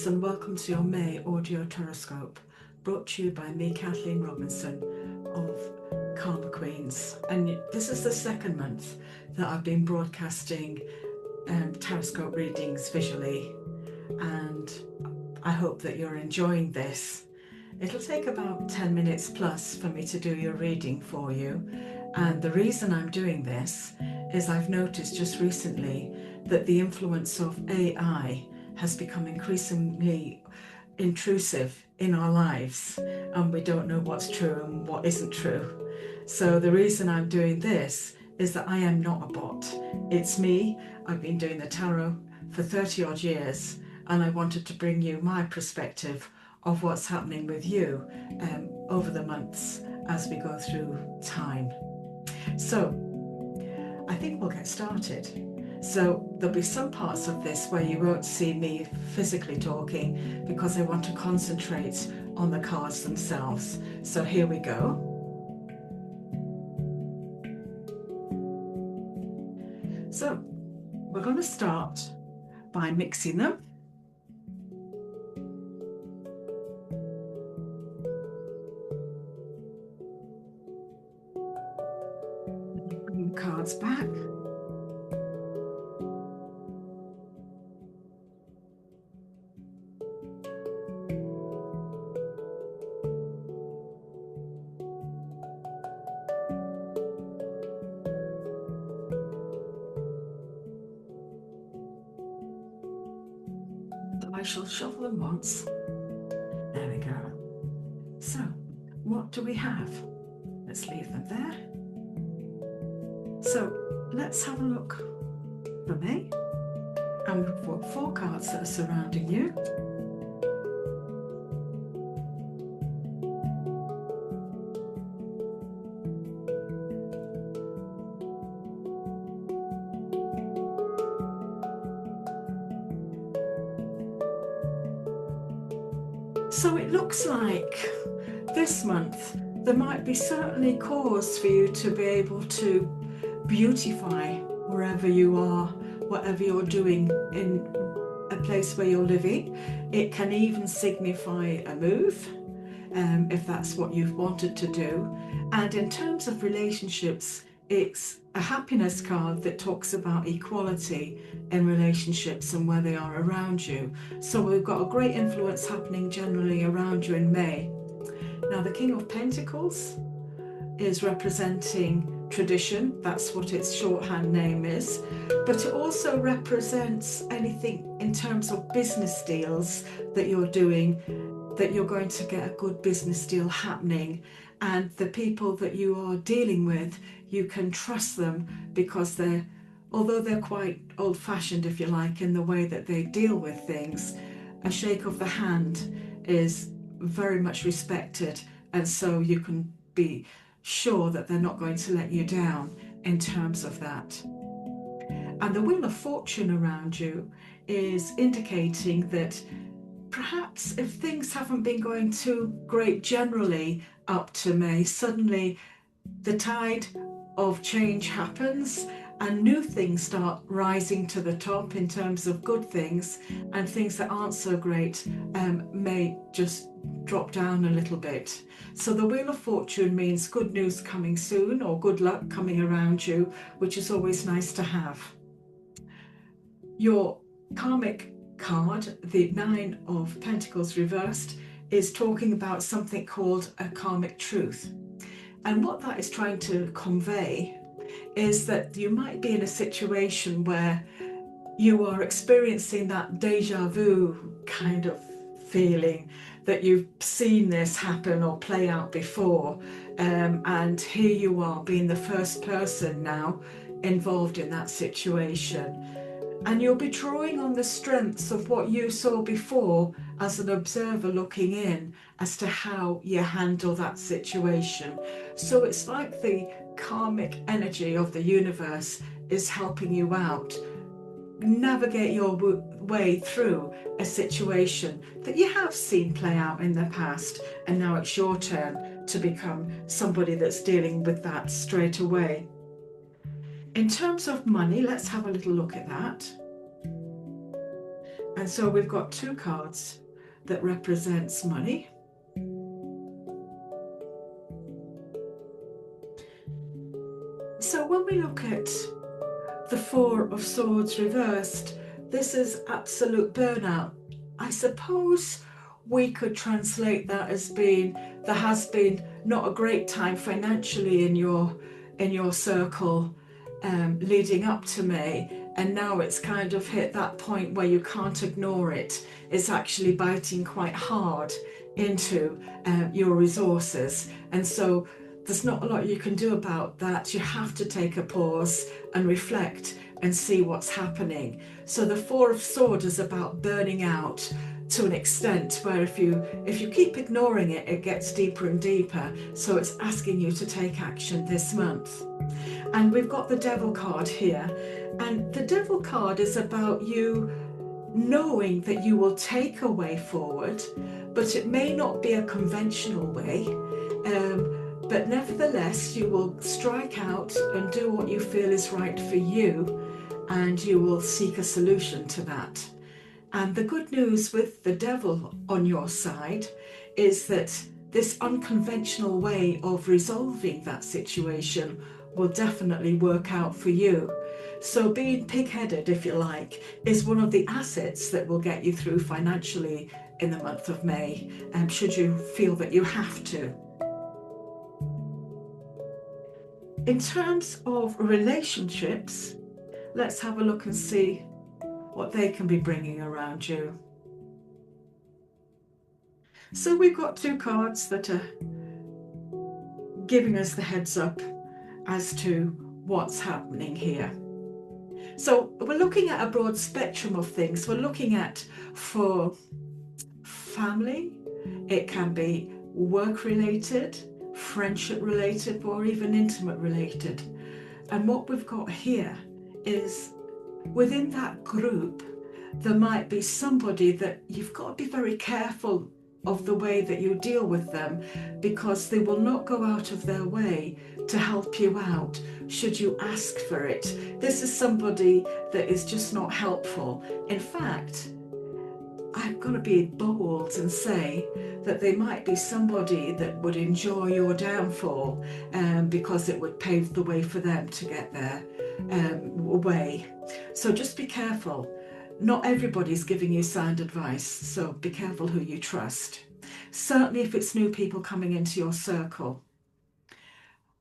Greetings and welcome to your May audio horoscope, brought to you by me, Kathleen Robinson of Karmaqueens. And this is the second month that I've been broadcasting horoscope readings visually, and I hope that you're enjoying this. It'll take about 10 minutes plus for me to do your reading for you. And the reason I'm doing this is I've noticed just recently that the influence of AI has become increasingly intrusive in our lives, and we don't know what's true and what isn't true. So the reason I'm doing this is that I am not a bot. It's me. I've been doing the tarot for 30 odd years, and I wanted to bring you my perspective of what's happening with you over the months as we go through time. So I think we'll get started. So there'll be some parts of this where you won't see me physically talking because I want to concentrate on the cards themselves. So here we go. So we're going to start by mixing them. Bring the cards back. I shall shuffle them once. There we go. So, what do we have? Let's leave them there. So, let's have a look for me. And we've got 4 cards that are surrounding you. So it looks like this month there might be certainly cause for you to be able to beautify wherever you are, whatever you're doing in a place where you're living. It can even signify a move, if that's what you've wanted to do. And in terms of relationships, it's a happiness card that talks about equality in relationships and where they are around you. So we've got a great influence happening generally around you in May. Now the King of Pentacles is representing tradition. That's what its shorthand name is. But it also represents anything in terms of business deals that you're doing, that you're going to get a good business deal happening. And the people that you are dealing with, you can trust them because although they're quite old-fashioned, if you like, in the way that they deal with things, a shake of the hand is very much respected. And so you can be sure that they're not going to let you down in terms of that. And the Wheel of Fortune around you is indicating that perhaps if things haven't been going too great generally up to May, suddenly the tide of change happens and new things start rising to the top in terms of good things, and things that aren't so great may just drop down a little bit. So the Wheel of Fortune means good news coming soon, or good luck coming around you, which is always nice to have. Your karmic card, the 9 of Pentacles reversed, is talking about something called a karmic truth. And what that is trying to convey is that you might be in a situation where you are experiencing that deja vu kind of feeling, that you've seen this happen or play out before, and here you are being the first person now involved in that situation. And you'll be drawing on the strengths of what you saw before as an observer looking in as to how you handle that situation. So it's like the karmic energy of the universe is helping you out navigate your way through a situation that you have seen play out in the past, and now it's your turn to become somebody that's dealing with that straight away. In terms of money, let's have a little look at that. And so we've got two cards that represents money. So when we look at the Four of Swords reversed, this is absolute burnout. I suppose we could translate that as being, there has been not a great time financially in your circle leading up to May, and now it's kind of hit that point where you can't ignore it. It's actually biting quite hard into your resources, and so there's not a lot you can do about that. You have to take a pause and reflect and see what's happening. So the Four of Swords is about burning out to an extent where if you keep ignoring it, it gets deeper and deeper. So it's asking you to take action this month. And we've got the Devil card here. And the Devil card is about you knowing that you will take a way forward, but it may not be a conventional way. But nevertheless, you will strike out and do what you feel is right for you, and you will seek a solution to that. And the good news with the Devil on your side is that this unconventional way of resolving that situation will definitely work out for you. So being pig-headed, if you like, is one of the assets that will get you through financially in the month of May, should you feel that you have to. In terms of relationships, let's have a look and see what they can be bringing around you. So we've got two cards that are giving us the heads up as to what's happening here. So we're looking at a broad spectrum of things. We're looking at, for family, it can be work related, friendship related, or even intimate related. And what we've got here is, within that group, there might be somebody that you've got to be very careful of the way that you deal with them, because they will not go out of their way to help you out should you ask for it. This is somebody that is just not helpful. In fact, I've got to be bold and say that they might be somebody that would enjoy your downfall, because it would pave the way for them to get their way. So just be careful. Not everybody's giving you sound advice, so be careful who you trust. Certainly if it's new people coming into your circle.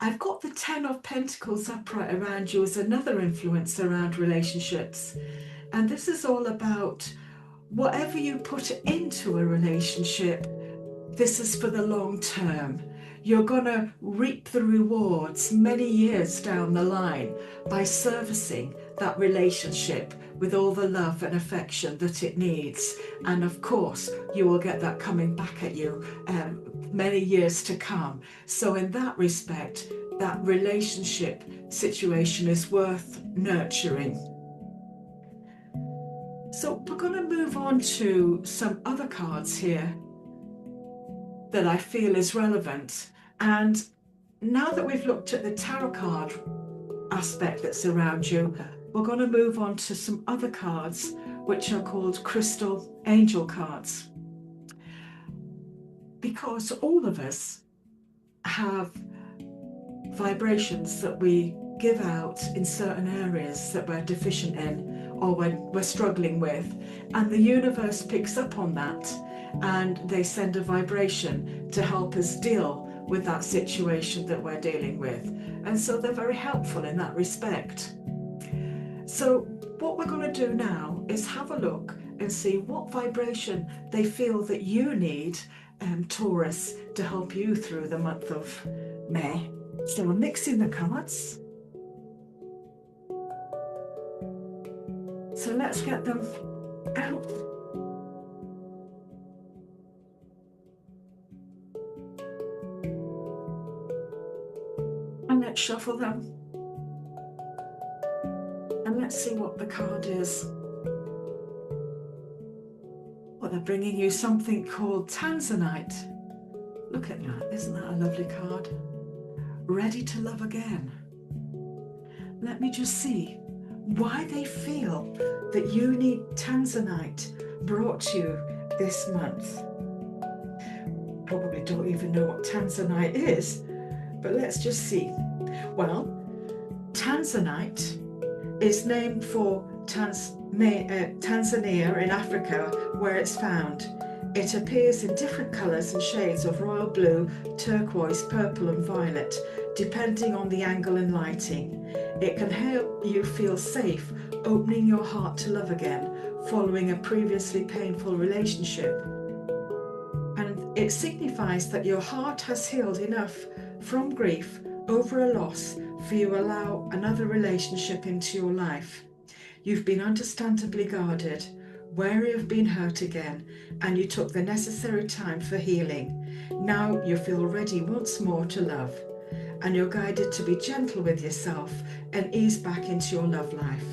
I've got the 10 of Pentacles upright around you as another influence around relationships. And this is all about whatever you put into a relationship, this is for the long term. You're going to reap the rewards many years down the line by servicing that relationship with all the love and affection that it needs. And of course, you will get that coming back at you many years to come. So in that respect, that relationship situation is worth nurturing. So we're going to move on to some other cards here that I feel is relevant. And now that we've looked at the tarot card aspect that's around you, we're going to move on to some other cards which are called crystal angel cards. Because all of us have vibrations that we give out in certain areas that we're deficient in or we're struggling with, and the universe picks up on that and they send a vibration to help us deal with that situation that we're dealing with. And so they're very helpful in that respect. So what we're going to do now is have a look and see what vibration they feel that you need, Taurus, to help you through the month of May. So we're mixing the cards. So let's get them out. And let's shuffle them. And let's see what the card is. Well, they're bringing you something called Tanzanite. Look at that, isn't that a lovely card? Ready to love again. Let me just see why they feel that you need Tanzanite brought to you this month. Probably don't even know what Tanzanite is, but let's just see. Well, Tanzanite is named for Tanzania in Africa, where it's found. It appears in different colours and shades of royal blue, turquoise, purple and violet, depending on the angle and lighting. It can help you feel safe, opening your heart to love again, following a previously painful relationship. And it signifies that your heart has healed enough from grief over a loss for you to allow another relationship into your life. You've been understandably guarded, wary of being hurt again, and you took the necessary time for healing. Now you feel ready once more to love, and you're guided to be gentle with yourself and ease back into your love life.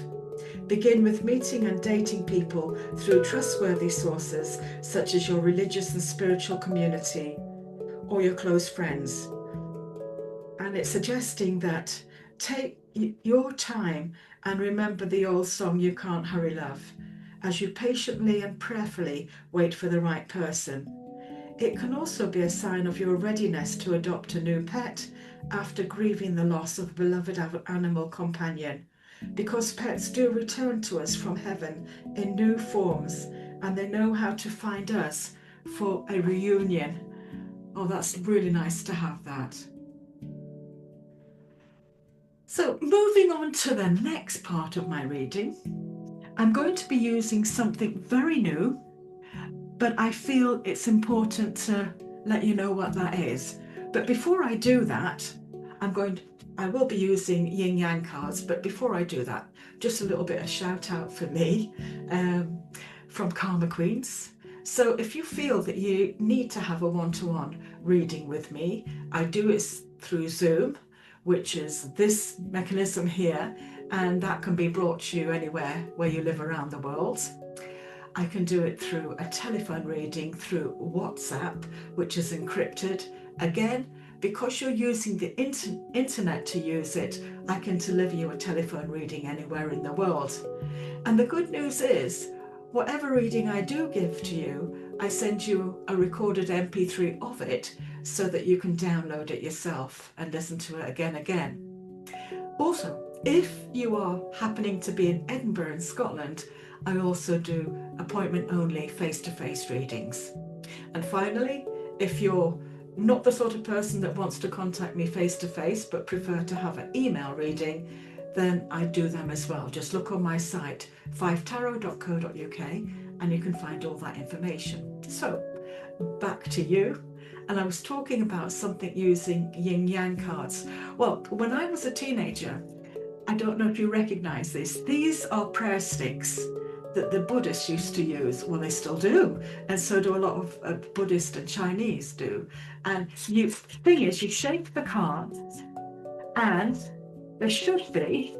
Begin with meeting and dating people through trustworthy sources such as your religious and spiritual community or your close friends. And it's suggesting that take your time and remember the old song, "You Can't Hurry Love," as you patiently and prayerfully wait for the right person. It can also be a sign of your readiness to adopt a new pet after grieving the loss of a beloved animal companion, because pets do return to us from heaven in new forms, and they know how to find us for a reunion. Oh, that's really nice to have that. So moving on to the next part of my reading, I'm going to be using something very new, but I feel it's important to let you know what that is. But before I do that, I will be using yin yang cards, but before I do that, just a little bit of shout out for me from Karmaqueens. So if you feel that you need to have a one-to-one reading with me, I do it through Zoom, which is this mechanism here, and that can be brought to you anywhere where you live around the world. I can do it through a telephone reading through WhatsApp, which is encrypted. Again, because you're using the internet to use it, I can deliver you a telephone reading anywhere in the world. And the good news is, whatever reading I do give to you, I send you a recorded MP3 of it so that you can download it yourself and listen to it again. Also, if you are happening to be in Edinburgh in Scotland, I also do appointment only face-to-face readings. And finally, if you're not the sort of person that wants to contact me face-to-face but prefer to have an email reading, then I do them as well. Just look on my site, 5tarot.co.uk, and you can find all that information. So back to you. And I was talking about something using yin yang cards. Well, when I was a teenager, I don't know if you recognize this, these are prayer sticks that the Buddhists used to use. Well, they still do, and so do a lot of Buddhist and Chinese do. And the thing is, you shake the cards, and there should be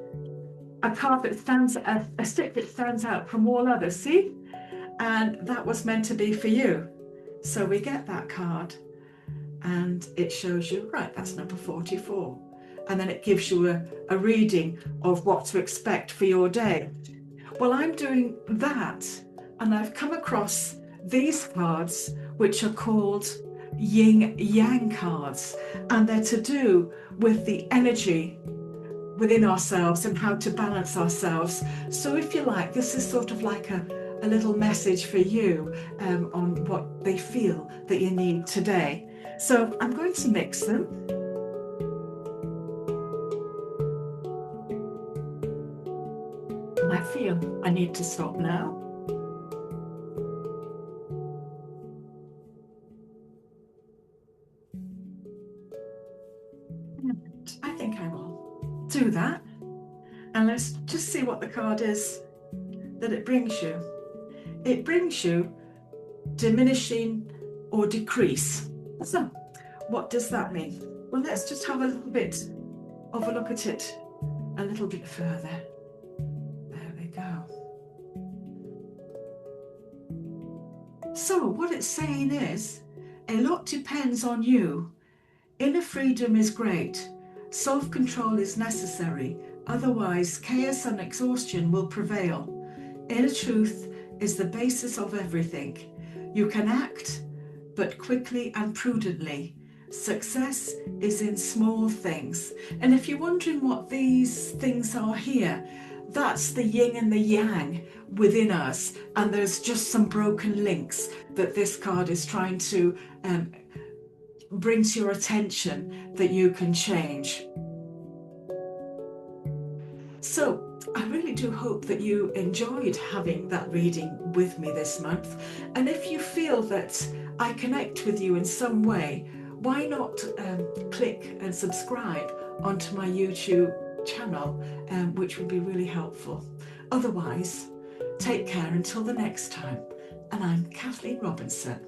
a card that stands, a stick that stands out from all others, see? And that was meant to be for you. So we get that card, and it shows you, right, that's number 44. And then it gives you a reading of what to expect for your day. Well, I'm doing that, and I've come across these cards, which are called yin yang cards, and they're to do with the energy within ourselves and how to balance ourselves. So if you like, this is sort of like a little message for you on what they feel that you need today. So I'm going to mix them. I feel I need to stop now. And I think I will do that. And let's just see what the card is that it brings you. It brings you diminishing or decrease. So what does that mean? Well, let's just have a little bit of a look at it a little bit further. So what it's saying is, a lot depends on you. Inner freedom is great. Self-control is necessary. Otherwise, chaos and exhaustion will prevail. Inner truth is the basis of everything. You can act, but quickly and prudently. Success is in small things. And if you're wondering what these things are here, that's the yin and the yang within us. And there's just some broken links that this card is trying to bring to your attention that you can change. So I really do hope that you enjoyed having that reading with me this month. And if you feel that I connect with you in some way, why not click and subscribe onto my YouTube channel, which would be really helpful. Otherwise, take care until the next time. And I'm Kathleen Robinson.